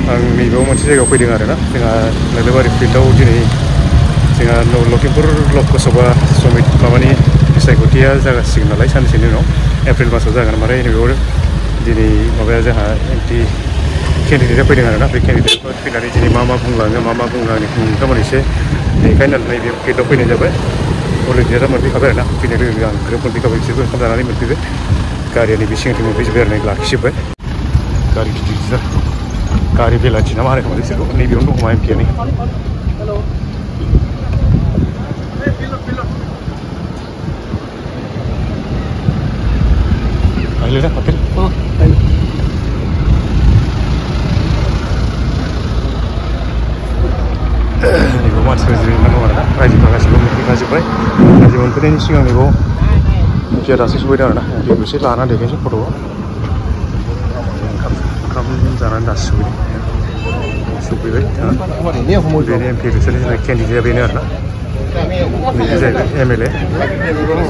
आं नैबेयाव मोनसे जायगायाव फैदों आरोना जोंहा नोलोबारि फिल्डआव दिनै जोंहा लखिमपुर लकसभा समित माबानि बिसायख'थिया जागासिगोन नालाय सानसेनि उनाव एप्रिल मासाव जागोन ओमफ्राय नैबेयाव दिनै माबाया जोंहा एमपि केन्डिडेटआ फैदों आरोना बे केन्डिडेटखौ फैनानै दिनै मा बुंलाङो मा बुङो आं नोंथांमोन एसे देखायनानै नैबे फिल्डआव फैनाय जाबाय भलन्टियारा मोनफैखाबाय आरोना फैनाय लोगो लोगो आं ग्रोब मोनफैखाबाय बिसोरबो ओंखाम जानानै मोनफैबाय गारिया नैबे सिगांथिं मोनफैजोब्बाय आरो लाखिजोब्बाय गारि गिदिर गिदिर गारि बेलाथि ना मा होनो खोमा बिसोरखौ नैबेयावनो दं खोमा एमपिआनो ahli dah hotel nैबेयाव मानसिफोर जिरायनानै दं आरोना रायजोफ्रा गासिबो मोनफैखाजोब्बाय रायजो मोनफैनायनि सिगां नैबेयाव एमपिआ दासो सफैदों आरोना एमपिखौ एसे लानानै देखायसै फट'आव ओंखाम जानानै दासो सफैबाय बेनो एमपि बिसोरनि केन्डिडेटआ बेनो आरोना नैबे जाहैबाय एमएलए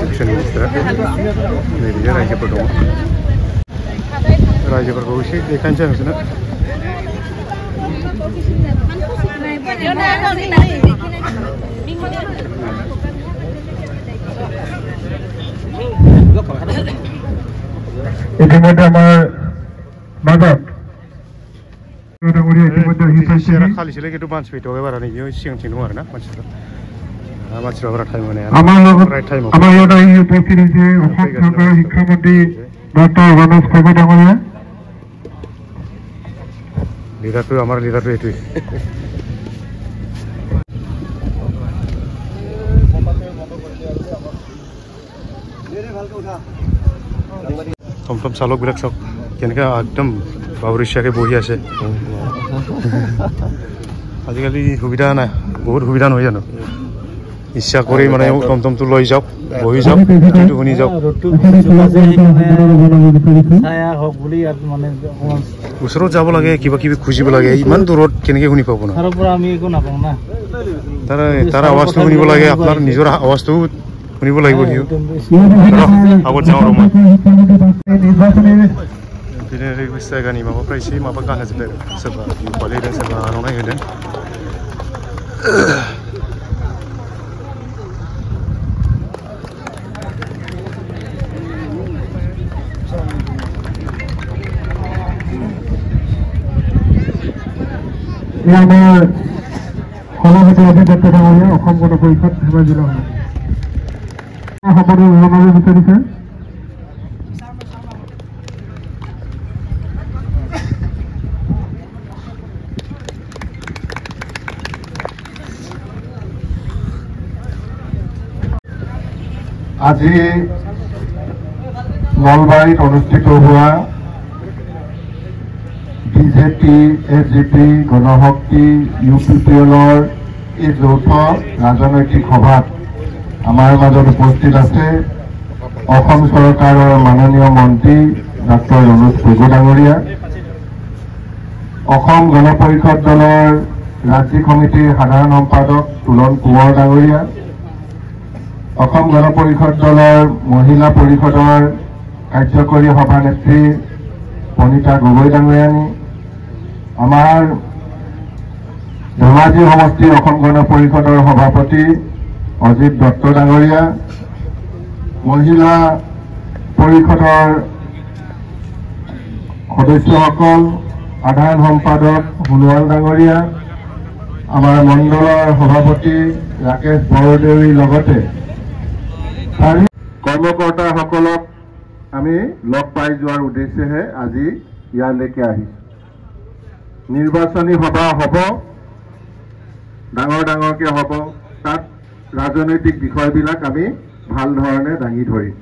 सेक्सन मिनिस्टार नैबे रायजोफोर दङ रायजोफोरखौ एसे देखायनोसै आं नोंसोरनो ইতিমধ্যে আমাৰ মাজত खालिसोलाय खिन्थु मानसि फैथ'वाखै बारा नैबेयाव सिगांथिं दं आरोना मानसिफ्रा बारा टाइम मोना আমাৰ ইয়াত আহি উপস্থিত হৈছে অসম চৰকাৰৰ শিক্ষামন্ত্ৰী ডক্টৰ ৰমেশ কবি ডাঙৰীয়া লিডাৰটো আমাৰ লিডাৰটো এইটোৱেই টমটম চালকবিলাক চাওক কেনেকৈ একদম বাবৰিচিয়াকৈ বহি আছে আজিকালি সুবিধা নাই বহুত সুবিধা নহয় জানো ইচ্ছা কৰি মানে টমটমটো লৈ যাওক বহি যাওক কিন্তু শুনি যাওক ওচৰত যাব লাগে কিবা কিবি খুজিব লাগে ইমান দূৰত কেনেকৈ শুনি পাব না তাৰ আৱাজটো শুনিব লাগে আপোনাৰ নিজৰ আৱাজটো শুনিব লাগিব আগত যাওঁ আৰু মই जायगानि माबाफ्रा एसे माबा गानहोजोबबाय आरो सोरबा फालि होदों सोरबा आर'नाइ होदों আমাৰ সভাপতি অভিযুক্ত ডাঙৰীয়া অসম গণ পৰিষদ ধেমাজি জিলা সভাপতি জনাব বিচাৰিছে আজি নলবাৰীত অনুষ্ঠিত হোৱা বিজেপি এছজিপি গণশক্তি ইউপিপিএলৰ এই যৌথ ৰাজনৈতিক সভাত আমাৰ মাজত উপস্থিত আছে অসম চৰকাৰৰ মাননীয় মন্ত্ৰী ডক্টৰ ৰমেশ কবি ডাঙৰীয়া অসম গণ পৰিষদ দলৰ ৰাজ্যিক সমিতিৰ সাধাৰণ সম্পাদক তুলন কোঁৱৰ ডাঙৰীয়া অসম গণ পৰিষদ দলৰ মহিলা পৰিষদৰ কাৰ্যকৰী সভানেত্ৰী পনিতা গগৈ ডাঙৰীয়ানী আমাৰ ধেমাজি সমষ্টি অসম গণ পৰিষদৰ সভাপতি অজিত দত্ত ডাঙৰীয়া মহিলা পৰিষদৰ সদস্যসকল সাধাৰণ সম্পাদক সোণোৱাল ডাঙৰীয়া আমাৰ মণ্ডলৰ সভাপতি ৰাকেশ বৰদেউৰীৰ লগতে কৰ্মকৰ্তাসকলক আমি লগ পাই যোৱাৰ উদ্দেশ্যেহে আজি ইয়ালৈকে আহিছোঁ নিৰ্বাচনী সভা হ'ব ডাঙৰ ডাঙৰকৈ হ'ব তাত ৰাজনৈতিক বিষয়বিলাক আমি ভাল ধৰণে দাঙি ধৰিম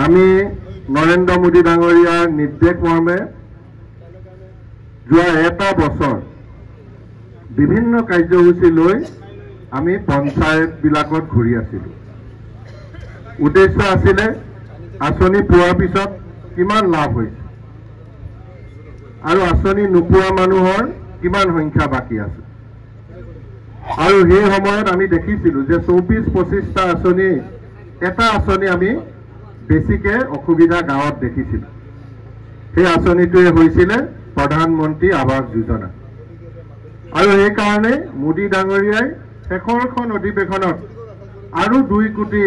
আমি নৰেন্দ্ৰ মোদী ডাঙৰীয়াৰ নিৰ্দেশ মৰ্মে যোৱা এটা বছৰ বিভিন্ন কাৰ্যসূচী লৈ আমি পঞ্চায়তবিলাকত ঘূৰি আছিলোঁ উদ্দেশ্য আছিলে আঁচনি পোৱাৰ পিছত কিমান লাভ হৈছে আৰু আঁচনি নোপোৱা মানুহৰ কিমান সংখ্যা বাকী আছে আৰু সেই সময়ত আমি দেখিছিলোঁ যে ২৪-২৫টা আঁচনি এটা আঁচনি আমি বেছিকৈ অসুবিধা গাঁৱত দেখিছিলোঁ সেই আঁচনিটোৱে হৈছিলে প্ৰধানমন্ত্ৰী আৱাস যোজনা আৰু এই কাৰণে মোদী ডাঙৰীয়াই শেষৰখন অধিৱেশনত আৰু 2 কোটি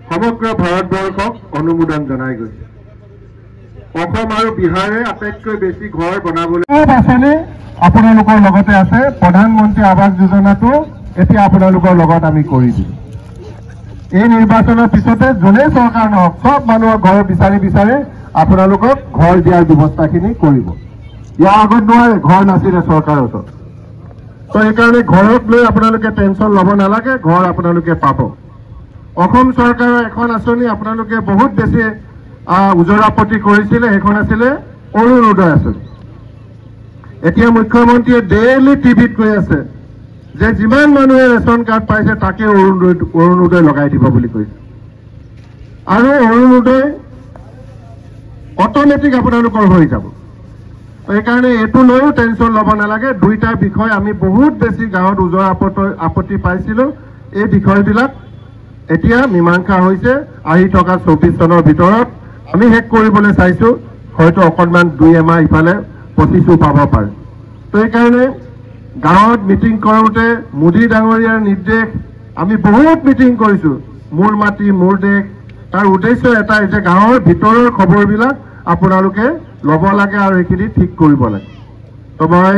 সমগ্ৰ ভাৰতবৰ্ষক অনুমোদন জনাই গৈছে অসম আৰু বিহাৰে আটাইতকৈ বেছি ঘৰ বনাবলৈ আঁচনি আপোনালোকৰ লগতে আছে প্ৰধানমন্ত্ৰী আৱাস যোজনাটো এতিয়া আপোনালোকৰ লগত আমি কৰি দিম এই নিৰ্বাচনৰ পিছতে যোনে চৰকাৰ নহওক সব মানুহৰ ঘৰ বিচাৰি বিচাৰি আপোনালোকক ঘৰ দিয়াৰ ব্যৱস্থাখিনি কৰিব ইয়াৰ আগত নোৱাৰে ঘৰ নাছিলে চৰকাৰৰ ওচৰত তো এইকাৰণে ঘৰক লৈ আপোনালোকে টেনশ্যন ল'ব নালাগে ঘৰ আপোনালোকে পাব অসম চৰকাৰৰ এখন আঁচনি আপোনালোকে বহুত বেছি উজৰাপতি কৰিছিলে সেইখন আছিলে অৰুণোদয় আঁচনি এতিয়া মুখ্যমন্ত্ৰীয়ে ডেইলি টিভিত কৈ আছে যে যিমান মানুহে ৰেচন কাৰ্ড পাইছে তাকে অৰুণোদয় লগাই দিব বুলি কৈছে আৰু অৰুণোদয় অট'মেটিক আপোনালোকৰ হৈ যাব এইকাৰণে এইটো লৈও টেনশ্যন ল'ব নালাগে দুইটা বিষয় আমি বহুত বেছি গাঁৱত উজৰ আপত্তি পাইছিলোঁ এই বিষয়বিলাক এতিয়া মীমাংসা হৈছে আহি থকা 24 চনৰ ভিতৰত আমি শেষ কৰিবলৈ চাইছোঁ হয়তো অকণমান 2 এমাহ ইফালে 25 পাব পাৰে তো এইকাৰণে গাঁৱত মিটিং কৰোঁতে মোদী ডাঙৰীয়াৰ নিৰ্দেশ আমি বহুত মিটিং কৰিছোঁ মোৰ মাটি মোৰ দেশ তাৰ উদ্দেশ্য এটাই যে গাঁৱৰ ভিতৰৰ খবৰবিলাক আপোনালোকে ল'ব লাগে আৰু এইখিনি ঠিক কৰিব লাগে তো মই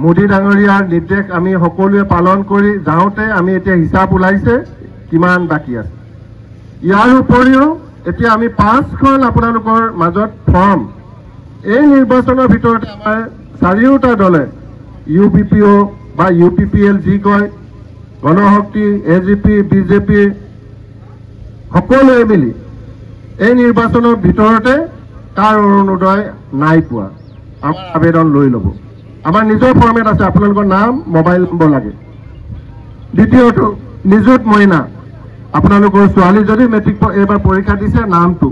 মোদী ডাঙৰীয়াৰ নিৰ্দেশ আমি সকলোৱে পালন কৰি যাওঁতে আমি এতিয়া হিচাপ ওলাইছে কিমান বাকী আছে ইয়াৰ উপৰিও এতিয়া আমি 5খন আপোনালোকৰ মাজত ফৰ্ম এই নিৰ্বাচনৰ ভিতৰতে আমাৰ 4টা দলে UPPO বা UPPL যি কয় গণশক্তি AGP BJP সকলোৱে মিলি এই নিৰ্বাচনৰ ভিতৰতে কাৰ অৰুণোদয় নাই পোৱা আমাৰ আবেদন লৈ ল'ব আমাৰ নিজৰ ফৰ্মেট আছে আপোনালোকৰ নাম মোবাইল নম্বৰ লাগে দ্বিতীয়টো নিযুত মইনা আপোনালোকৰ ছোৱালী যদি মেট্ৰিক এবাৰ পৰীক্ষা দিছে নামটো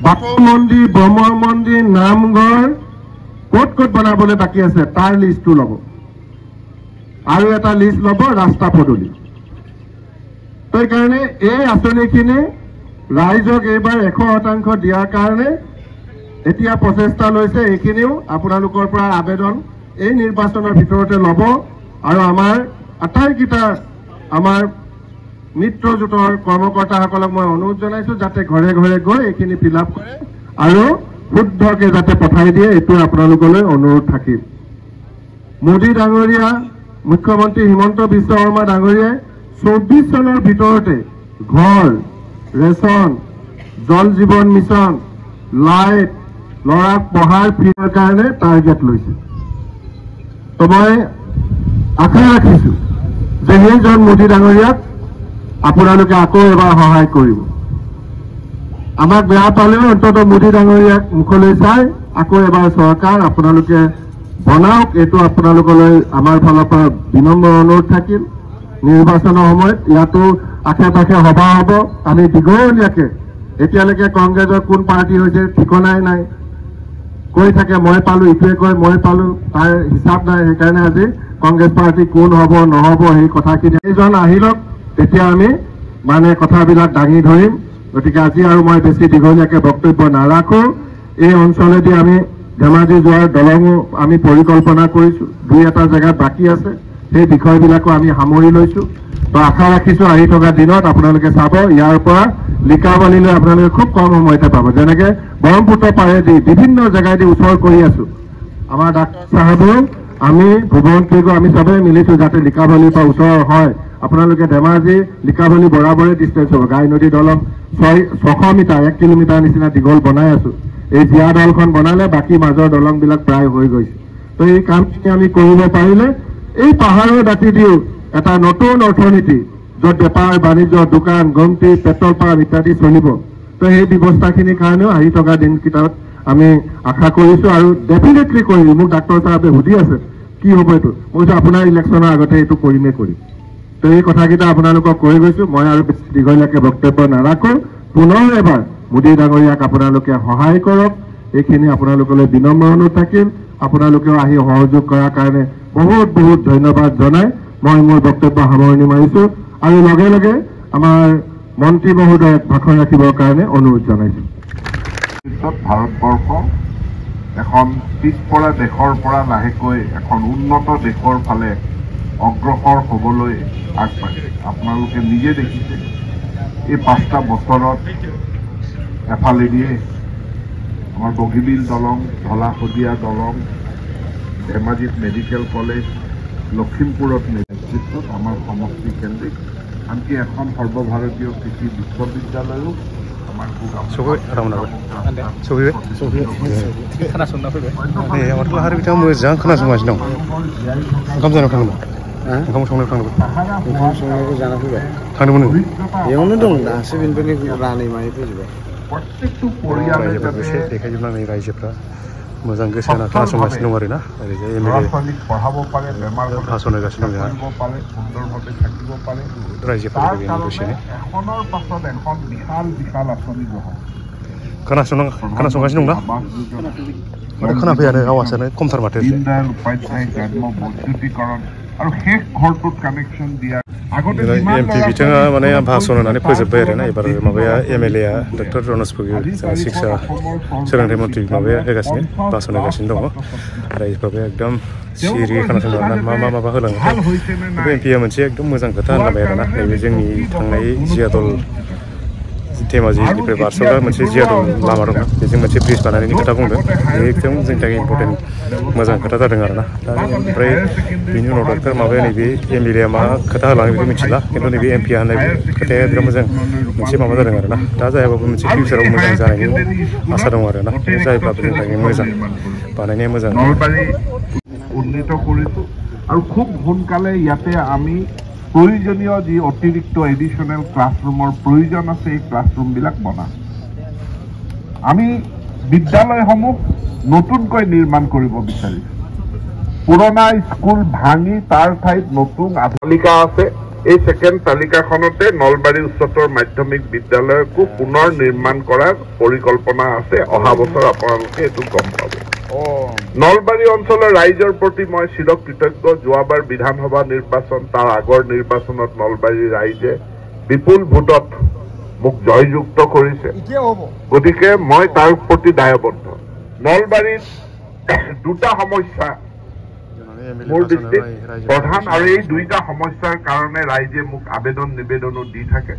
বাপৰ মন্দিৰ ব্ৰহ্ম মন্দিৰ নামঘৰ ক'ত ক'ত বনাবলৈ বাকী আছে তাৰ লিষ্টটো ল'ব আৰু এটা লিষ্ট ল'ব ৰাস্তা পদূলি সেইকাৰণে এই আঁচনিখিনি ৰাইজক এইবাৰ 100% দিয়াৰ কাৰণে এতিয়া প্ৰচেষ্টা লৈছে এইখিনিও আপোনালোকৰ পৰা আবেদন এই নিৰ্বাচনৰ ভিতৰতে ল'ব আৰু আমাৰ আটাইকেইটা আমাৰ মিত্ৰজোঁটৰ কৰ্মকৰ্তাসকলক মই অনুৰোধ জনাইছোঁ যাতে ঘৰে ঘৰে গৈ এইখিনি ফিল আপ কৰে আৰু শুদ্ধকৈ যাতে পঠাই দিয়ে এইটো আপোনালোকলৈ অনুৰোধ থাকিল মোদী ডাঙৰীয়া মুখ্যমন্ত্ৰী হিমন্ত বিশ্ব শৰ্মা ডাঙৰীয়াই 24 চনৰ ভিতৰতে ঘৰ ৰেচন জল জীৱন মিছন লাইট ল'ৰাক পঢ়াৰ ফিৰ কাৰণে টাৰ্গেট লৈছে তো মই আশা ৰাখিছোঁ যে সেইজন মোদী ডাঙৰীয়াক আপোনালোকে আকৌ এবাৰ সহায় কৰিব আমাক বেয়া পালেও অন্ততঃ মোদী ডাঙৰীয়াক মুখলৈ চাই আকৌ এবাৰ চৰকাৰ আপোনালোকে বনাওক এইটো আপোনালোকলৈ আমাৰ ফালৰ পৰা বিনম্ৰ অনুৰোধ থাকিল নিৰ্বাচনৰ সময়ত ইয়াতো আশে পাশে সভা হ'ব আমি দীঘলীয়াকৈ এতিয়ালৈকে কংগ্ৰেছৰ কোন পাৰ্টি হৈছে ঠিকনাই নাই কৈ থাকে মই পালোঁ ইটোৱে কয় মই পালোঁ তাৰ হিচাপ নাই সেইকাৰণে আজি কংগ্ৰেছ পাৰ্টি কোন হ'ব নহ'ব সেই কথাখিনি এইজন আহি লওক তেতিয়া আমি মানে কথাবিলাক দাঙি ধৰিম গতিকে আজি আৰু মই বেছি দীঘলীয়াকৈ বক্তব্য নাৰাখোঁ এই অঞ্চলেদি আমি ধেমাজি যোৱাৰ দলঙো আমি পৰিকল্পনা কৰিছোঁ 2-এটা জেগাত বাকী আছে সেই বিষয়বিলাকো আমি সামৰি লৈছোঁ তো আশা ৰাখিছোঁ আহি থকা দিনত আপোনালোকে চাব ইয়াৰ পৰা লিকাবালিলৈ আপোনালোকে খুব কম সময়তে পাব যেনেকৈ ব্ৰহ্মপুত্ৰ পাৰেদি বিভিন্ন জেগাইদি ওচৰ কৰি আছোঁ আমাৰ ডাক্তৰ চাহাবেও আমি ভুৱন কেগো আমি চবেই মিলিছোঁ যাতে লিকাবালিৰ পৰা ওচৰ হয় আপোনালোকে ধেমাজি লিকাবালি বৰাবৰে ডিষ্টেঞ্চ হ'ব গাই নদী দলং 600 মিটাৰ 1 কিলোমিটাৰ নিচিনা দীঘল বনাই আছোঁ এই জীয়া দলখন বনালে বাকী মাজৰ দলংবিলাক প্ৰায় হৈ গৈছে তো এই কামখিনি আমি কৰিব পাৰিলে এই পাহাৰৰ দাঁতি দিও এটা নতুন অৰ্থনীতি য'ত বেপাৰ বাণিজ্য দোকান গমটি পেট্ৰল পাম্প ইত্যাদি চলিব তো সেই ব্যৱস্থাখিনিৰ কাৰণেও আহি থকা দিনকেইটাত আমি আশা কৰিছোঁ আৰু ডেফিনেটলি কৰিম মোক ডাক্তৰ চাহাবে সুধি আছে কি হ'ব এইটো মই কৈছোঁ আপোনাৰ ইলেকশ্যনৰ আগতে এইটো কৰিমেই কৰিম তো এই কথাকেইটা আপোনালোকক কৈ গৈছোঁ মই আৰু বেছি দীঘলীয়াকৈ বক্তব্য নাৰাখোঁ পুনৰ এবাৰ মোদী ডাঙৰীয়াক আপোনালোকে সহায় কৰক এইখিনি আপোনালোকলৈ বিনম্ৰ অনুৰোধ থাকিল আপোনালোকেও আহি সহযোগ কৰাৰ কাৰণে বহুত বহুত ধন্যবাদ জনাই মই মোৰ বক্তব্য সামৰণি মাৰিছোঁ আৰু লগে লগে আমাৰ মন্ত্ৰী মহোদয়ক ভাষণ ৰাখিবৰ কাৰণে অনুৰোধ জনাইছোঁ ভাৰতবৰ্ষ এখন পিছপৰা দেশৰ পৰা লাহেকৈ এখন উন্নত দেশৰ ফালে অগ্ৰসৰ হ'বলৈ আগবাঢ়িছে। আপোনালোকে নিজে দেখিছে এই 5টা বছৰত এফালেদিয়ে আমাৰ বগীবিল দলং, ঢলা-শদিয়া দলং, ধেমাজিত মেডিকেল কলেজ, লখিমপুৰত নেতৃত্বত আমাৰ সমষ্টি কেন্দ্ৰিক আনকি এখন সৰ্বভাৰতীয় কৃষি বিশ্ববিদ্যালয়ো আমাৰ मोजां खोनासंगासिनो दं ओंखाम जानायाव थांदोंमोन ओंखाम संनायाव थांदोंमोन बेयावनो दं दासो बेनिफ्राय रानै मानै फैजोबबाय प्रत्येकটো পৰিয়ালে एसे देखायजोबनानै रायजोफ्रा मोजां गोसो होना खोनासंगासिनो दं आरोना ओरैजाय एमएलए ল'ৰা-ছোৱালীক পঢ়াব পাৰে, বেমাৰ ভাষণ होगासिनो दं কৰিব পাৰে, সুন্দৰভাৱে থাকিব পাৰে। रायजोफोर তাৰ बेनो কাৰণে दसेनो এখনৰ পাছত এখন বিশাল বিশাল আঁচনি গ্ৰহণ खोनासंगासिनो दंना माथो खोनाफैयानो आवाजानो खमथार माथो দীনদয়াল উপাধ্যায় গ্ৰাম্য বৈদ্যুতিকৰণ আৰু শেষ ঘৰটোত কানেকশ্যন দিয়া আগতে एमपि बिथाङा माने भाषण होनानै फोजोबबाय आरोना एबार माबाया एमएलए आ डक्टर रनज पेगु शिक्षा सोलोंथाइ मन्थ्रि माबाया होगासिनो भाषण होगासिनो दङ रायजोफ्राबो एकदम सिरि खोनासंदों आरोना माबा होलाङो एमपिआ मोनसे एकदम मोजां खोथा होनलाबाय आरोना नैबे जोंनि थांनाय जिया दल धेमाजिनिफ्राय बारस'ग्रा मोनसे जिया दल लामा दङ बेजों मोनसे ब्रिज बानायनायनि खोथा बुंदों एकदम जोंनि थाखाय इम्परटेन्ट मोजां खोथा जादों आरोना दा ओमफ्राय बिनि उनाव डक्टर माबाया नैबे एमएलए मा खोथा होलाङो बेखौ मिथिला खिन्थु नैबे एमपिआ होननाय खोथाया बिराद मोजां मोनसे माबा जादों आरोना दा जायाबाबो मोनसे फिउचाराव मोजां जानायनि आसा दङ आरोना जायब्लाबो जोंनि थाखाय मोजां बानायनाया मोजां নলবাৰী উন্নীত কৰিছোঁ আৰু খুব সোনকালে ইয়াতে আমি প্ৰয়োজনীয় যি অতিৰিক্ত এডিশ্যনেল ক্লাছৰুমৰ প্ৰয়োজন আছে এই ক্লাছৰুমবিলাক বনাম। আমি বিদ্যালয়সমূহ নতুনকৈ নিৰ্মাণ কৰিব বিচাৰিছোঁ। পুৰণা স্কুল ভাঙি তাৰ ঠাইত নতুন তালিকা আছে। এই ছেকেণ্ড তালিকাখনতে নলবাৰী উচ্চতৰ মাধ্যমিক বিদ্যালয়কো পুনৰ নিৰ্মাণ কৰাৰ পৰিকল্পনা আছে। অহা বছৰ আপোনালোকে এইটো গম পাব। নলবাৰী অঞ্চলৰ ৰাইজৰ প্ৰতি মই চিৰকৃতজ্ঞ। যোৱাবাৰ বিধানসভা নিৰ্বাচন তাৰ আগৰ নিৰ্বাচনত নলবাৰী ৰাইজে বিপুল ভোটত মোক জয়যুক্ত কৰিছে, গতিকে মই তাৰ প্ৰতি দায়বদ্ধ। নলবাৰীত দুটা সমস্যা মোৰ দৃষ্টিত প্ৰধান আৰু এই দুইটা সমস্যাৰ কাৰণে ৰাইজে মোক আবেদন নিবেদনো দি থাকে।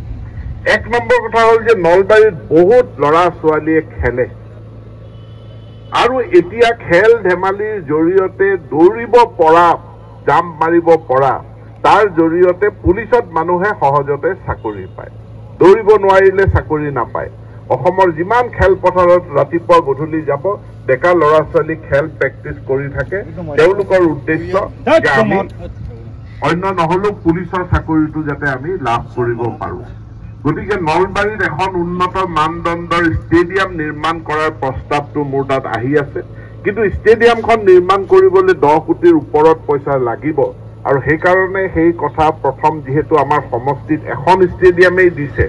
এক নম্বৰ কথা হ'ল যে নলবাৰীত বহুত ল'ৰা ছোৱালীয়ে খেলে আৰু এতিয়া খেল ধেমালিৰ জৰিয়তে দৌৰিব পৰা, জাম্প মাৰিব পৰা, তাৰ জৰিয়তে পুলিচত মানুহে সহজতে চাকৰি পায়, দৌৰিব নোৱাৰিলে চাকৰি নাপায়। অসমৰ যিমান খেলপথাৰত ৰাতিপুৱা গধূলি যাব ডেকা ল'ৰা ছোৱালী খেল প্ৰেক্টিচ কৰি থাকে, তেওঁলোকৰ উদ্দেশ্য যে আমি অন্য নহলেও পুলিচৰ চাকৰিটো যাতে আমি লাভ কৰিব পাৰো। গতিকে নলবাৰীত এখন উন্নত মানদণ্ডৰ ষ্টেডিয়াম নিৰ্মাণ কৰাৰ প্ৰস্তাৱটো মোৰ তাত আহি আছে, কিন্তু ষ্টেডিয়ামখন নিৰ্মাণ কৰিবলৈ 10 কোটিৰ ওপৰত পইচা লাগিব আৰু সেইকাৰণে সেই কথা প্ৰথম যিহেতু আমাৰ সমষ্টিত এখন ষ্টেডিয়ামেই দিছে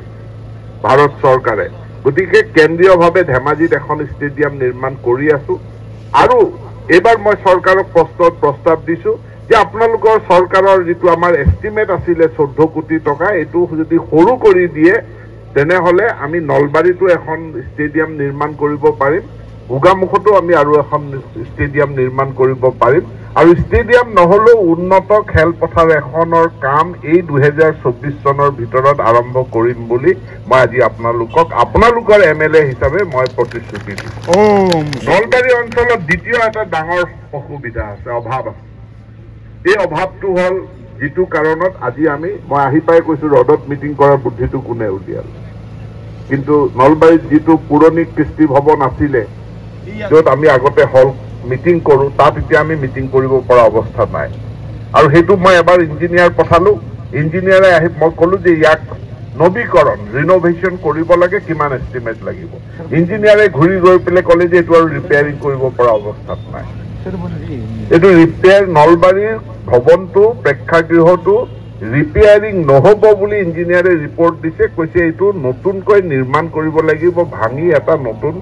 ভাৰত চৰকাৰে, গতিকে কেন্দ্ৰীয়ভাৱে ধেমাজিত এখন ষ্টেডিয়াম নিৰ্মাণ কৰি আছো। আৰু এইবাৰ মই চৰকাৰক প্ৰস্তাৱ দিছো যে আপোনালোকৰ চৰকাৰৰ যিটো আমাৰ এষ্টিমেট আছিলে 14 কোটি টকা, এইটো যদি সৰু কৰি দিয়ে তেনেহলে আমি নলবাৰীতো এখন ষ্টেডিয়াম নিৰ্মাণ কৰিব পাৰিম, গোগামুখতো আমি আৰু এখন ষ্টেডিয়াম নিৰ্মাণ কৰিব পাৰিম। আৰু ষ্টেডিয়াম নহলেও উন্নত খেলপথাৰ এখনৰ কাম এই 2024 চনৰ ভিতৰত আৰম্ভ কৰিম বুলি মই আজি আপোনালোকৰ এমএলএ হিচাপে মই প্ৰতিশ্ৰুতি দিছো। নলবাৰী অঞ্চলত দ্বিতীয় এটা ডাঙৰ অসুবিধা আছে, অভাৱ আছে। এই অভাৱটো হ'ল যিটো কাৰণত আজি মই আহি পাই কৈছো ৰডত মিটিং কৰাৰ বুদ্ধিটো কোনে উলিয়াল, কিন্তু নলবাৰীত যিটো পুৰণি কৃষ্টি ভৱন আছিলে য'ত আমি আগতে হল মিটিং কৰো, তাত এতিয়া আমি মিটিং কৰিব পৰা অৱস্থা নাই। আৰু সেইটো মই এবাৰ ইঞ্জিনিয়াৰ পঠালো, ইঞ্জিনিয়াৰে আহি মই ক'লো যে ইয়াক নবীকৰণ ৰিন'ভেশ্যন কৰিব লাগে, কিমান এষ্টিমেট লাগিব। ইঞ্জিনিয়াৰে ঘূৰি গৈ পেলাই ক'লে যে এইটো আৰু ৰিপেয়াৰিং কৰিব পৰা অৱস্থাত নাই। এইটো ৰিপেয়াৰ নলবাৰীৰ ভৱনটো প্ৰেক্ষাগৃহটো ৰিপেয়াৰিং নহ'ব বুলি ইঞ্জিনিয়াৰে ৰিপৰ্ট দিছে, কৈছে এইটো নতুনকৈ নিৰ্মাণ কৰিব লাগিব, ভাঙি এটা নতুন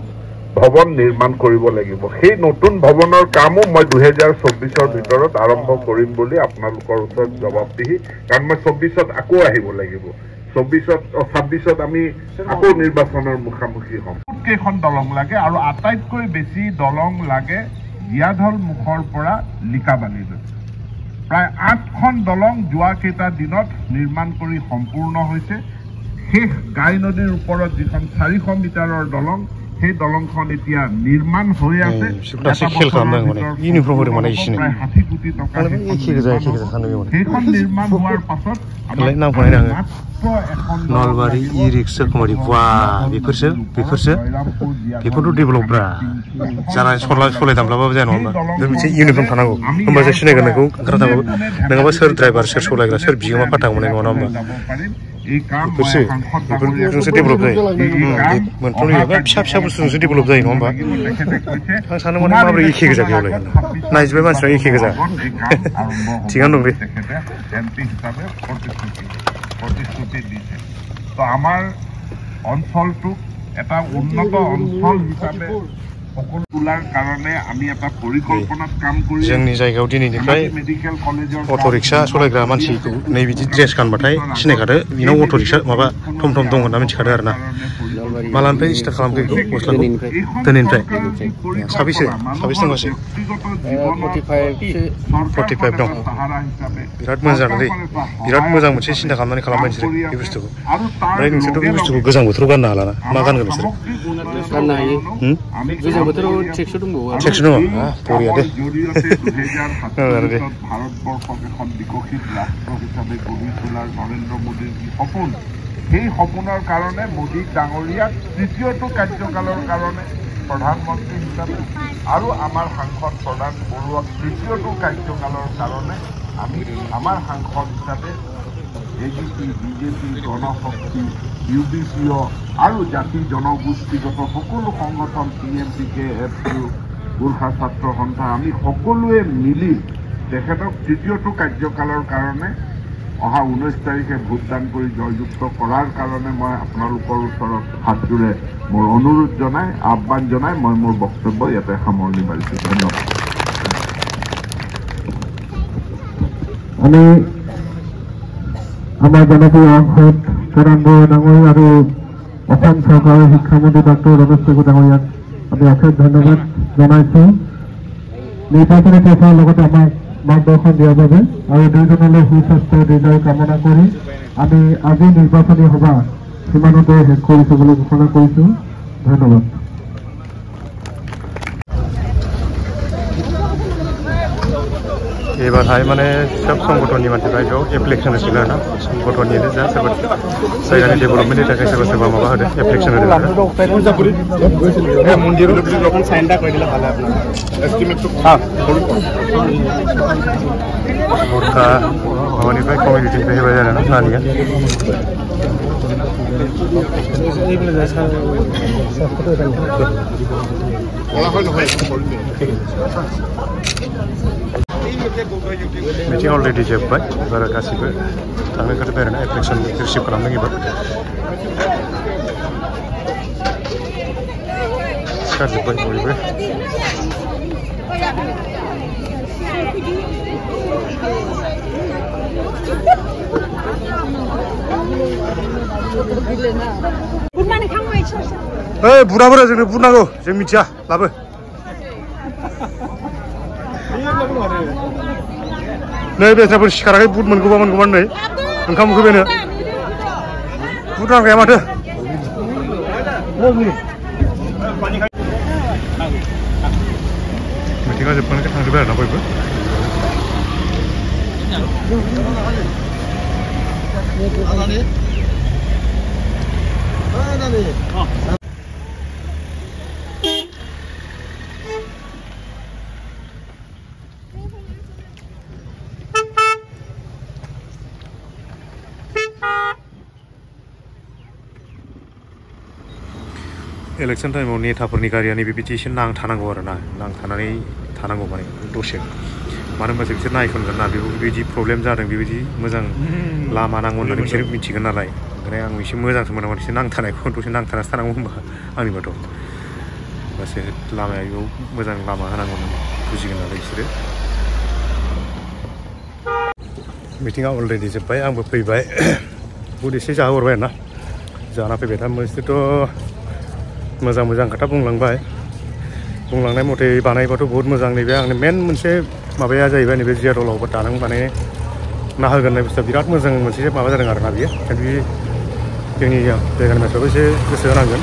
ভৱন নিৰ্মাণ কৰিব লাগিব। সেই নতুন ভৱনৰ কামো মই 2024 ভিতৰত আৰম্ভ কৰিম বুলি আপোনালোকৰ ওচৰত জবাবদিহি, কাৰণ মই 24 আকৌ আহিব লাগিব, 26 আমি আকৌ নিৰ্বাচনৰ মুখামুখি হ'ম। কেইখন দলং লাগে আৰু আটাইতকৈ বেছি দলং লাগে জীয়াঢল মুখৰ পৰা লিকাবালিলৈ প্ৰায় 8খন দলং যোৱা কেইটা দিনত নিৰ্মাণ কৰি সম্পূৰ্ণ হৈছে শেষ গাই নদীৰ ওপৰত যিখন 400 মিটাৰৰ দলং সেই দলংখন এতিয়া নিৰ্মাণ হৈ আছে ইউনিফৰ্ম কৰি মানে ইছিনে 60 কোটি টকা সেইখন নিৰ্মাণ হোৱাৰ পাছত नलबारि ई-रिक्शा कुमारी वाह बेफोरथ' डेभेलपब्रा जाना सलायदामब्लाबो जाया नङा होमबा मोनसे इउनिफर्म थानांगौ होमबासो सिनायगोन नोंखौ ओंखारथांबाबो नङाबा सोर ड्राइभार सोर सलायग्रा सोर बिगोमा फाथा मोननाय नङा होमबा बेफोरजोंसो डेभेलप जायो मोनफ्रोमबो फिसा फिसा बुस्थुजोंसो डेभेलप जायो नङा होमबा आं सानो माने माबोरै एखे गोजा बेयावलाय नायजोब्बाय मानसिफ्रा एखे गोजा थिगानो दं প্ৰতিশ্ৰুতি দিছে তো আমাৰ অঞ্চলটোক এটা উন্নত অঞ্চল হিচাপে সকলো তোলাৰ কাৰণে আমি এটা পৰিকল্পনাত কাম কৰি जोंनि जायगायाव दिनैनिफ्राय मेडिकेल कलेजर अट' रिक्शा सलायग्रा मानसिखौ नै बिदि ड्रेस गानबाथाय सिनायखादो बिनाव अट' रिक्शा माबा थम थम दं होनना मिथिखादो आरोना मालानिफ्राय स्टार्ट खालामखो बेखौ गस्लाखौ दिनैनिफ्राय साबैसे दंगासो 45 दं बिराद मोजां दै बिराद मोजां मोनसे सिन्था खालामनानै खालामबाय नोंसोरो बे बुस्थुखौ ओमफ्राय नोंसोरथ' बे बुस्थुखौ गोजां बोथोराव गाननो हालाना मा गानगोन नोंसोरो गाननो हायो गोजां बोथोराव ट्रेकसुट दंबावो ट्रेकसुट दङ बरिया दे ভাৰতবৰ্ষক এখন বিকশিত ৰাষ্ট্ৰ হিচাপে গঢ়ি তোলাৰ নৰেন্দ্ৰ মোদীৰ যি সপোন সেই সপোনৰ কাৰণে মোদী ডাঙৰীয়াক তৃতীয়টো কাৰ্যকালৰ কাৰণে প্ৰধানমন্ত্ৰী হিচাপে আৰু আমাৰ সাংসদ প্ৰধান বৰুৱাক তৃতীয়টো কাৰ্যকালৰ কাৰণে আমি আমাৰ সাংসদ হিচাপে এজিপি বিজেপি গণশক্তি ইউবিপিঅ আৰু জাতি জনগোষ্ঠীগত সকলো সংগঠন PMPK FU গোৰ্খা ছাত্ৰ সন্থা আমি সকলোৱে মিলি তেখেতক তৃতীয়টো কাৰ্যকালৰ কাৰণে অহা 19 তাৰিখে ভোটদান কৰি জয়যুক্ত কৰাৰ কাৰণে মই আপোনালোকৰ ওচৰত হাতজোৰে মোৰ অনুৰোধ জনাই আহ্বান জনাই মই মোৰ বক্তব্য ইয়াতে সামৰণি মাৰিছোঁ ধন্যবাদ আমি আমাৰ জনপ্ৰিয় সাংসদ চৰণ বৰুৱা ডাঙৰীয়া আৰু অসম চৰকাৰৰ শিক্ষামন্ত্ৰী ডক্টৰ ৰমেশ পেগু ডাঙৰীয়াক আমি অশেষ ধন্যবাদ জনাইছোঁ নিৰ্বাচনী প্ৰচাৰৰ লগতে আমাক মাৰ্গদৰ্শন দিয়াৰ বাবে আৰু দুয়োজনলৈ সুস্বাস্থ্য দীৰ্ঘায়ু কামনা কৰি আমি আজি নিৰ্বাচনী সভা সিমানতে শেষ কৰিছোঁ বুলি ঘোষণা কৰিছোঁ ধন্যবাদ एबारहाय माने सब संगठननि मानसिफ्रा बेयाव एप्लिकेसन होसिगोन आरोना संगठननिनो जा सोरबा जायगानि डेभेलपमेन्टनि थाखाय सोरबा सोरबा माबा होदो एप्लिकेसन होदो गोर्खा माबानिफ्राय कमिउनिटिनिफ्राय होबाय आरोना नानिया मिटिं अलरेडि जोब्बाय एबार गासिबो थांनो ओंखारबाय आरोना एप्लिकेसन रिसिभ खालामदों एबार सिखारजोब्बाय बयबो बुराफोरा जोंनो बुरनांगौ जों मिथिया लाबो नै बेस्राफोर सिखाराखै बुट मोनगौबा नै ओंखाम उखैबायनो बुट नांखाया माथो मिटिङा जोबखांनायखाय थांजोब्बाय आरोना बयबो इलेक्शन टाइमाव नेताफोरनि गारिया नैबेबायदि एसे नांथानांगौ आरोना नांथानानै थानांगौ माने दसे मानो होनबा बिसोर नायखनगोन ना बेबायदि प्रब्लेम जादों बेबायदि मोजां लामा नांगौ होननानै बिसोर मिथिगोन नालाय ओंखायनो आं एसे मोजांसो मोनो माने एसे नांथानायखौ दसे नांथानासो थानांगौ होनबा आंनिबाथ' होमबासो लामाया बेयाव मोजां लामा होनांगौ बुजिगोन नालाय बिसोरो मिटिङा अलरेडि जोब्बाय आंबो फैबाय बुट एसे जाहोहरबाय आरोना जाना फैबाय दा मोनसेथ' मोजां मोजां खोथा बुंलांबाय बुंलांनाय मथे बानायबाथ' बहुत मोजां नैबे आंनि मेन मोनसे माबाया जाहैबाय नैबे जिया दलावबो दालां बानाय ना होगोन बुस्थुआ बिराद मोजां मोनसे माबा जादों आरोना बियो बे जोंनि जायगानि मानसिफ्राबो एसे गोसो होनांगोन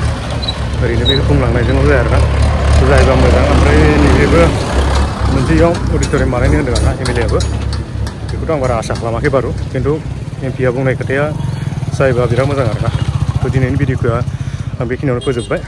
ओरैनो बे बुंलांनायजोंल' जाया आरोना जायोबा मोजां ओमफ्राय नैबेबो मोनसे इयाव अडिट'रियाम बानायनो होन्दों आरोना एमएलएआबो बेखौथ' आं बारा आसा खालामाखै बारु खिन्थु एमपिआ बुंनाय खोथाया जायोबा बिराद मोजां आरोना दिनैनि भिडिअखौ आं बेखिनियावनो फोजोबबाय